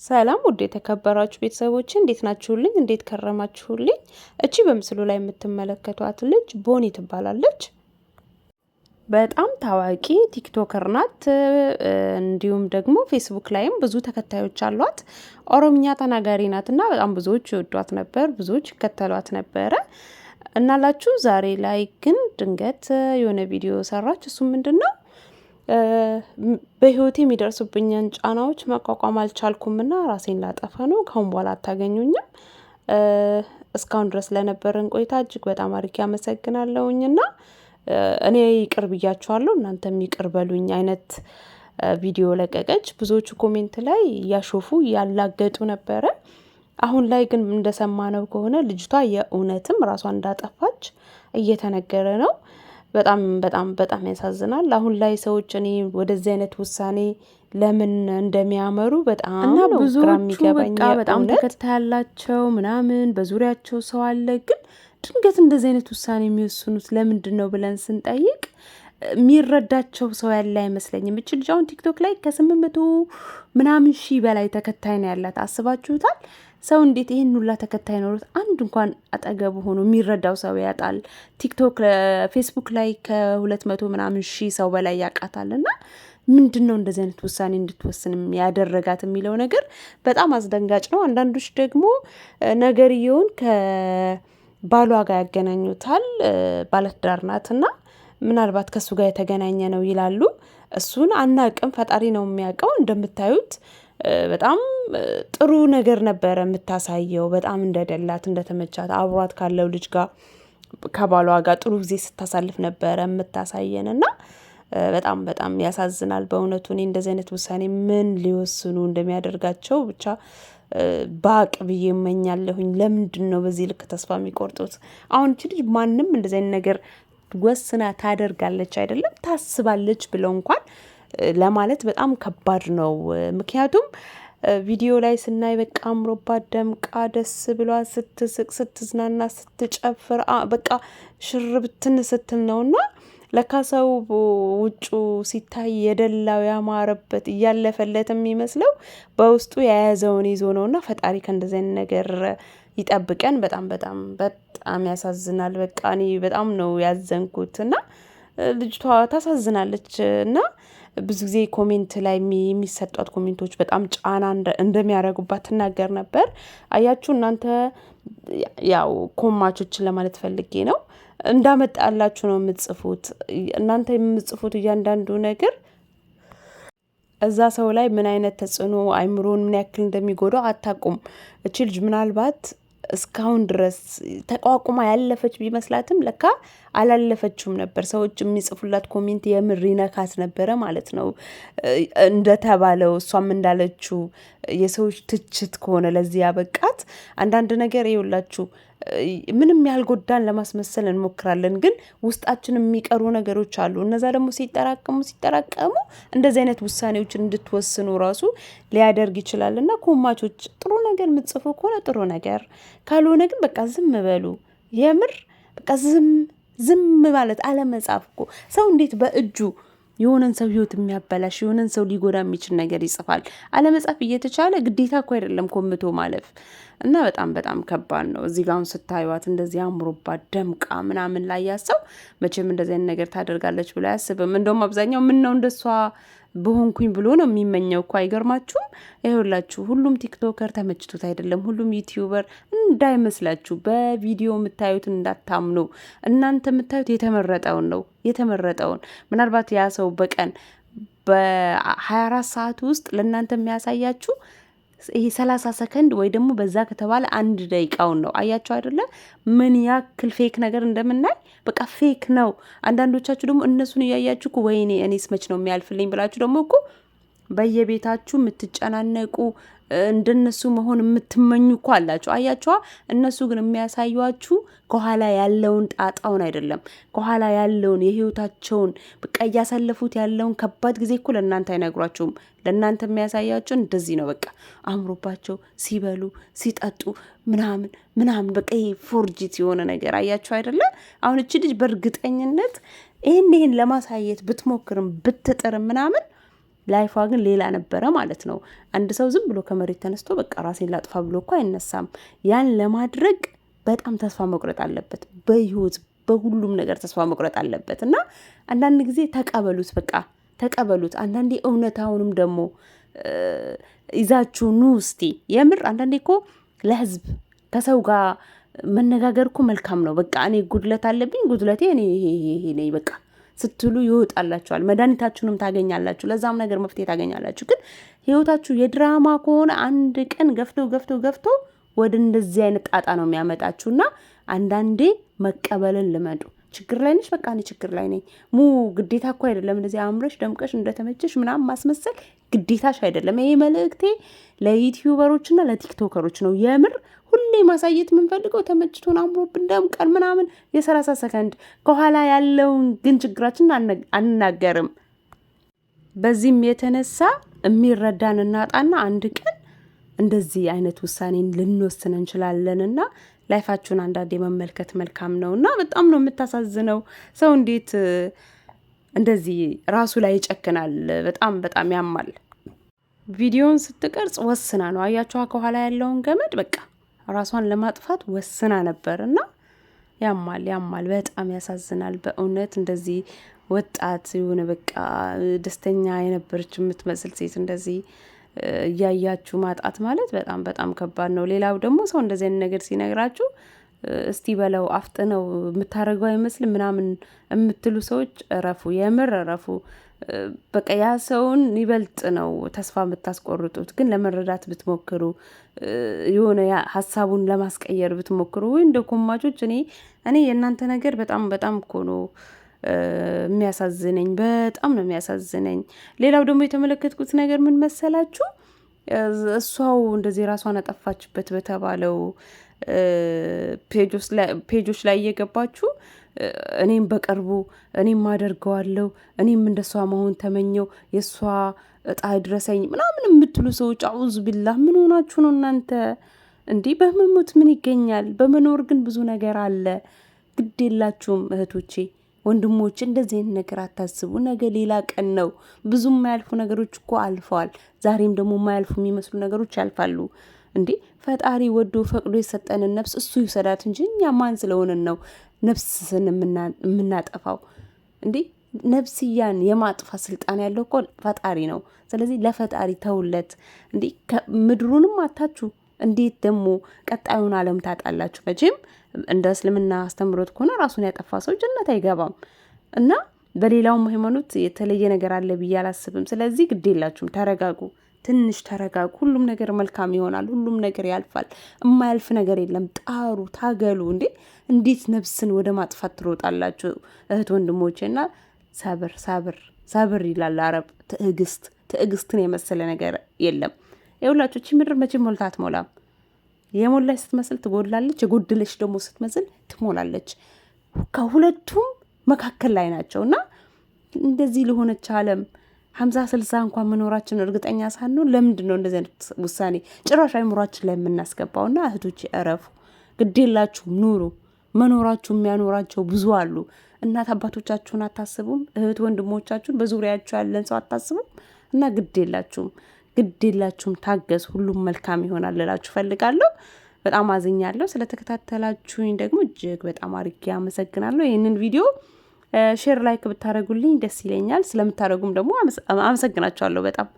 ሰላም ውድ የተከበራችሁ ቤተሰቦቼ እንዴት ናችሁልኝ? እንዴት ከረማችሁልኝ? እቺ በምስሉ ላይ የምትመለከቷት ልጅ ቦኒ ትባላለች። በጣም ታዋቂ ቲክቶከር ናት። እንዲሁም ደግሞ ፌስቡክ ላይም ብዙ ተከታዮች አሏት። ኦሮምኛ ተናጋሪ ናትና በጣም ብዙዎች ይወዷት ነበር፣ ብዙዎች ይከተሏት ነበረ። እናላችሁ ዛሬ ላይ ግን ድንገት የሆነ ቪዲዮ ሰራች። እሱ ምንድነው? በህይወቴ የሚደርሱብኝን ጫናዎች መቋቋም አልቻልኩምና ራሴን ላጠፋ ነው። ካሁን በኋላ አታገኙኝም። እስካሁን ድረስ ለነበረን ቆይታ እጅግ በጣም አድርጌ አመሰግናለሁኝና እኔ ይቅር ብያችኋለሁ፣ እናንተም ይቅር በሉኝ አይነት ቪዲዮ ለቀቀች። ብዙዎቹ ኮሜንት ላይ እያሾፉ ያላገጡ ነበረ። አሁን ላይ ግን እንደሰማነው ከሆነ ልጅቷ የእውነትም ራሷን እንዳጠፋች እየተነገረ ነው። በጣም በጣም በጣም ያሳዝናል። አሁን ላይ ሰዎች እኔ ወደዚህ አይነት ውሳኔ ለምን እንደሚያመሩ በጣም እና ብዙዎቹ በቃ በጣም ተከታይ ያላቸው ምናምን በዙሪያቸው ሰው አለ። ግን ድንገት እንደዚህ አይነት ውሳኔ የሚወስኑት ለምንድን ነው ብለን ስንጠይቅ የሚረዳቸው ሰው ያለ አይመስለኝም። እቺ ልጅ አሁን ቲክቶክ ላይ ከ800 ምናምን ሺህ በላይ ተከታይ ነው ያላት። አስባችሁታል? ሰው እንዴት ይሄን ሁላ ተከታይ ኖሮት አንድ እንኳን አጠገቡ ሆኖ የሚረዳው ሰው ያጣል? ቲክቶክ ፌስቡክ ላይ ከ200 ምናምን ሺህ ሰው በላይ ያውቃታልና ምንድነው እንደዚህ አይነት ውሳኔ እንድትወስን ያደረጋት የሚለው ነገር በጣም አስደንጋጭ ነው። አንዳንዶች ደግሞ ነገርየውን ከባሏ ጋር ያገናኙታል። ባለትዳር ናትና ምናልባት ከሱ ጋር የተገናኘ ነው ይላሉ። እሱን አናቅም፣ ፈጣሪ ነው የሚያውቀው። እንደምታዩት በጣም ጥሩ ነገር ነበረ የምታሳየው። በጣም እንደደላት እንደተመቻት አብሯት ካለው ልጅ ጋር ከባሏ ጋር ጥሩ ጊዜ ስታሳልፍ ነበረ የምታሳየን እና በጣም በጣም ያሳዝናል በእውነቱ። እኔ እንደዚህ አይነት ውሳኔ ምን ሊወስኑ እንደሚያደርጋቸው ብቻ ባቅ ብዬ እመኛለሁኝ። ለምንድን ነው በዚህ ልክ ተስፋ የሚቆርጡት? አሁን እቺ ልጅ ማንም እንደዚህ አይነት ነገር ወስና ታደርጋለች አይደለም ታስባለች ብለው እንኳን ለማለት በጣም ከባድ ነው። ምክንያቱም ቪዲዮ ላይ ስናይ በቃ አምሮባት ደምቃ ደስ ብሏት ስትስቅ ስትዝናና ስትጨፍር በቃ ሽርብትን ስትል ነውና ለካ ሰው ውጩ ሲታይ የደላው ያማረበት እያለፈለት የሚመስለው በውስጡ የያዘውን ይዞ ነውና ፈጣሪ ከእንደዚህ አይነት ነገር ይጠብቀን። በጣም በጣም በጣም ያሳዝናል። በቃ እኔ በጣም ነው ያዘንኩት እና ልጅቷ ታሳዝናለች እና ብዙ ጊዜ ኮሜንት ላይ የሚሰጧት ኮሜንቶች በጣም ጫና እንደሚያደርጉባት ትናገር ነበር። አያችሁ እናንተ ያው ኮማቾችን ለማለት ፈልጌ ነው። እንዳመጣላችሁ ነው የምትጽፉት። እናንተ የምትጽፉት እያንዳንዱ ነገር እዛ ሰው ላይ ምን አይነት ተጽዕኖ አይምሮን ምን ያክል እንደሚጎዳው አታውቁም። እቺ ልጅ ምናልባት እስካሁን ድረስ ተቋቁማ ያለፈች ቢመስላትም ለካ አላለፈችውም ነበር። ሰዎች የሚጽፉላት ኮሜንት የምር ይነካት ነበረ ማለት ነው። እንደተባለው እሷም እንዳለችው የሰዎች ትችት ከሆነ ለዚህ ያበቃት አንዳንድ ነገር ይውላችሁ ምንም ያልጎዳን ለማስመሰል እንሞክራለን፣ ግን ውስጣችን የሚቀሩ ነገሮች አሉ። እነዛ ደግሞ ሲጠራቀሙ እንደዚህ አይነት ውሳኔዎችን እንድትወስኑ ራሱ ሊያደርግ ይችላል። እና ኮማቾች ጥሩ ነገር የምትጽፉ ከሆነ ጥሩ ነገር፣ ካልሆነ ግን በቃ ዝም በሉ። የምር በቃ ዝም ማለት አለመጻፍ እኮ ሰው እንዴት በእጁ የሆነን ሰው ህይወት የሚያበላሽ የሆነን ሰው ሊጎዳ የሚችል ነገር ይጽፋል? አለመጻፍ እየተቻለ ግዴታ እኮ አይደለም ኮምቶ ማለፍ እና በጣም በጣም ከባድ ነው። እዚህ ጋር አሁን ስታዩት እንደዚህ አምሮባት ደምቃ ምናምን ላይ ያሰው መቼም እንደዚህ አይነት ነገር ታደርጋለች ብሎ አያስብም። እንደውም አብዛኛው ምን ነው እንደሷ በሆንኩኝ ብሎ ነው የሚመኘው እኮ። አይገርማችሁም? ይኸውላችሁ ሁሉም ቲክቶከር ተመችቶት አይደለም፣ ሁሉም ዩቲዩበር እንዳይመስላችሁ። በቪዲዮ የምታዩትን እንዳታምኑ። እናንተ የምታዩት የተመረጠውን ነው። የተመረጠውን ምናልባት ያ ሰው በቀን በ24 ሰዓት ውስጥ ለእናንተ የሚያሳያችሁ ይሄ 30 ሰከንድ ወይ ደግሞ በዛ ከተባለ 1 ደቂቃውን ነው። አያችሁ አይደለ ምን ያክል ፌክ ነገር እንደምናይ። በቃ ፌክ ነው። አንዳንዶቻችሁ ደግሞ እነሱን እያያችሁ እኮ ወይኔ እኔስ መች ነው የሚያልፍልኝ ብላችሁ ደግሞ እኮ በየቤታችሁ የምትጨናነቁ እንደነሱ መሆን የምትመኙ እኮ አላችሁ። አያችኋ? እነሱ ግን የሚያሳዩአችሁ ከኋላ ያለውን ጣጣውን አይደለም፣ ከኋላ ያለውን የህይወታቸውን በቃ እያሳለፉት ያለውን ከባድ ጊዜ እኮ ለእናንተ አይነግሯችሁም። ለእናንተ የሚያሳያቸው እንደዚህ ነው። በቃ አምሮባቸው ሲበሉ ሲጠጡ ምናምን በቃ ይሄ ፎርጂት የሆነ ነገር አያችሁ አይደለ? አሁን እቺ ልጅ በእርግጠኝነት ይህን ለማሳየት ብትሞክርም ብትጥርም ምናምን ላይፏ ግን ሌላ ነበረ ማለት ነው። አንድ ሰው ዝም ብሎ ከመሬት ተነስቶ በቃ ራሴን ላጥፋ ብሎ እኮ አይነሳም። ያን ለማድረግ በጣም ተስፋ መቁረጥ አለበት። በህይወት በሁሉም ነገር ተስፋ መቁረጥ አለበት እና አንዳንድ ጊዜ ተቀበሉት፣ በቃ ተቀበሉት። አንዳንዴ እውነታውንም ደግሞ ይዛችሁ ኑ እስቲ። የምር አንዳንዴ እኮ ለህዝብ ከሰው ጋር መነጋገር እኮ መልካም ነው። በቃ እኔ ጉድለት አለብኝ፣ ጉድለቴ እኔ ይሄ ነኝ በቃ ስትሉ ይወጣላችኋል። መድኃኒታችሁንም ታገኛላችሁ፣ ለዛም ነገር መፍትሄ ታገኛላችሁ። ግን ህይወታችሁ የድራማ ከሆነ አንድ ቀን ገፍቶ ወደ እንደዚህ አይነት ጣጣ ነው የሚያመጣችሁና አንዳንዴ መቀበልን ልመዱ። ችግር ላይ ነሽ፣ በቃ እኔ ችግር ላይ ነኝ። ግዴታ እኮ አይደለም እንደዚህ አምረሽ ደምቀሽ እንደተመቸሽ ምናምን ማስመሰል ግዴታሽ አይደለም። ይሄ መልእክቴ ለዩቲዩበሮችና ለቲክቶከሮች ነው። የምር ሁሌ ማሳየት የምንፈልገው ተመችቶን አምሮብን ደምቀን ምናምን የ30 ሰከንድ ከኋላ ያለውን ግን ችግራችን አንናገርም። በዚህም የተነሳ የሚረዳን እናጣና አንድ ቀን እንደዚህ አይነት ውሳኔን ልንወስን እንችላለንና ላይፋችሁን አንዳንዴ መመልከት መልካም ነው። እና በጣም ነው የምታሳዝነው። ሰው እንዴት እንደዚህ ራሱ ላይ ይጨክናል? በጣም ያማል። ቪዲዮን ስትቀርጽ ወስና ነው አያችኋ፣ ከኋላ ያለውን ገመድ በቃ ራሷን ለማጥፋት ወስና ነበር እና ያማል፣ በጣም ያሳዝናል በእውነት። እንደዚህ ወጣት የሆነ በቃ ደስተኛ የነበረች የምትመስል ሴት እንደዚህ እያያችሁ ማጣት ማለት በጣም ከባድ ነው። ሌላው ደግሞ ሰው እንደዚህ አይነት ነገር ሲነግራችሁ እስቲ በለው አፍጥነው የምታደርገው አይመስልም ምናምን የምትሉ ሰዎች እረፉ፣ የምር እረፉ። በቃ ያ ሰውን ይበልጥ ነው ተስፋ የምታስቆርጡት። ግን ለመረዳት ብትሞክሩ የሆነ ሀሳቡን ለማስቀየር ብትሞክሩ ወይ እንደ ኮማቾች እኔ የእናንተ ነገር በጣም እኮ ነው የሚያሳዝነኝ፣ በጣም ነው የሚያሳዝነኝ። ሌላው ደግሞ የተመለከትኩት ነገር ምን መሰላችሁ? እሷው እንደዚህ ራሷን አጠፋችበት በተባለው ፔጆች ላይ እየገባችሁ እኔም በቅርቡ እኔም አደርገዋለሁ፣ እኔም እንደሷ መሆን ተመኘው፣ የእሷ እጣ ድረሰኝ ምናምን የምትሉ ሰዎች አዑዝ ቢላህ ምን ሆናችሁ ነው እናንተ? እንዲህ በመሞት ምን ይገኛል? በመኖር ግን ብዙ ነገር አለ። ግድ የላችሁም እህቶቼ ወንድሞች፣ እንደዚህ አይነት ነገር አታስቡ። ነገ ሌላ ቀን ነው። ብዙ የማያልፉ ነገሮች እኮ አልፈዋል። ዛሬም ደግሞ የማያልፉ የሚመስሉ ነገሮች ያልፋሉ። እንዴ ፈጣሪ ወዶ ፈቅዶ የሰጠንን ነፍስ እሱ ይውሰዳት እንጂ እኛ ማን ስለሆንን ነው ነፍስን የምናጠፋው? እንዴ ነፍስያን የማጥፋት ስልጣን ያለው እኮ ፈጣሪ ነው። ስለዚህ ለፈጣሪ ተውለት። እንዴ ምድሩንም አታችሁ እንዴት ደግሞ ቀጣዩን ዓለም ታጣላችሁ? መቼም እንደ እስልምና አስተምሮት ከሆነ ራሱን ያጠፋ ሰው ጀነት አይገባም እና በሌላውም ሃይማኖት የተለየ ነገር አለ ብዬ አላስብም። ስለዚህ ግድ የላችሁም፣ ተረጋጉ፣ ትንሽ ተረጋጉ። ሁሉም ነገር መልካም ይሆናል። ሁሉም ነገር ያልፋል። የማያልፍ ነገር የለም። ጣሩ፣ ታገሉ። እንዴት ነፍስን ወደ ማጥፋት ትሮጣላችሁ እህት ወንድሞቼ? እና ሰብር ይላል አረብ። ትዕግስትን የመሰለ ነገር የለም። የሁላችሁ እቺ ምድር መቼም ሞልታ አትሞላም። የሞላች ስትመስል ትጎድላለች፣ የጎደለች ደግሞ ስትመስል ትሞላለች። ከሁለቱም መካከል ላይ ናቸው እና እንደዚህ ለሆነች ዓለም 50-60 እንኳን መኖራችን እርግጠኛ ሳንሆን ለምንድን ነው እንደዚህ አይነት ውሳኔ ጭራሽ አይምሯችን ላይ የምናስገባው? እና እህቶቼ እረፉ፣ ግዴላችሁም ኑሩ። መኖራችሁ የሚያኖራቸው ብዙ አሉ። እናት አባቶቻችሁን አታስቡም? እህት ወንድሞቻችሁን በዙሪያችሁ ያለን ሰው አታስቡም? እና ግዴላችሁም ታገዝ፣ ሁሉም መልካም ይሆናል ልላችሁ ፈልጋለሁ። በጣም አዝኛለሁ። ስለተከታተላችሁኝ ደግሞ እጅግ በጣም አድርጌ አመሰግናለሁ። ይህንን ቪዲዮ ሼር ላይክ ብታደርጉልኝ ደስ ይለኛል። ስለምታደርጉም ደግሞ አመሰግናችኋለሁ በጣም